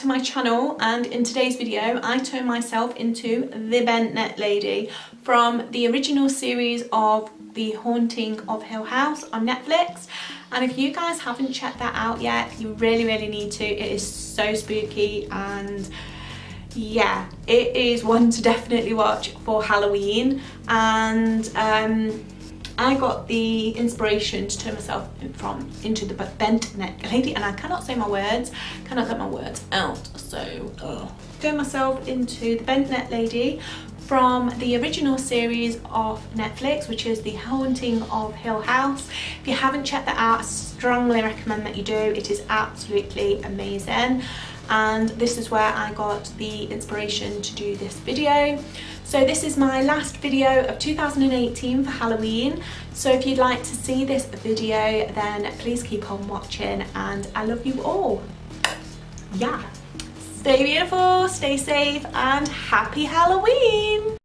to my channel, and in today's video I turn myself into the bent neck lady from the original series of The Haunting of Hill House on Netflix. And if you guys haven't checked that out yet, you really need to. It is so spooky, and yeah, it is one to definitely watch for Halloween. And I got the inspiration to turn myself into the bent neck lady, and I cannot say my words, cannot get my words out, so turn myself into the bent neck lady from the original series of Netflix, which is The Haunting of Hill House. If you haven't checked that out, I strongly recommend that you do. It is absolutely amazing, and this is where I got the inspiration to do this video. So this is my last video of 2018 for Halloween, so if you'd like to see this video, then please keep on watching, and I love you all. Yeah, stay beautiful, stay safe, and happy Halloween!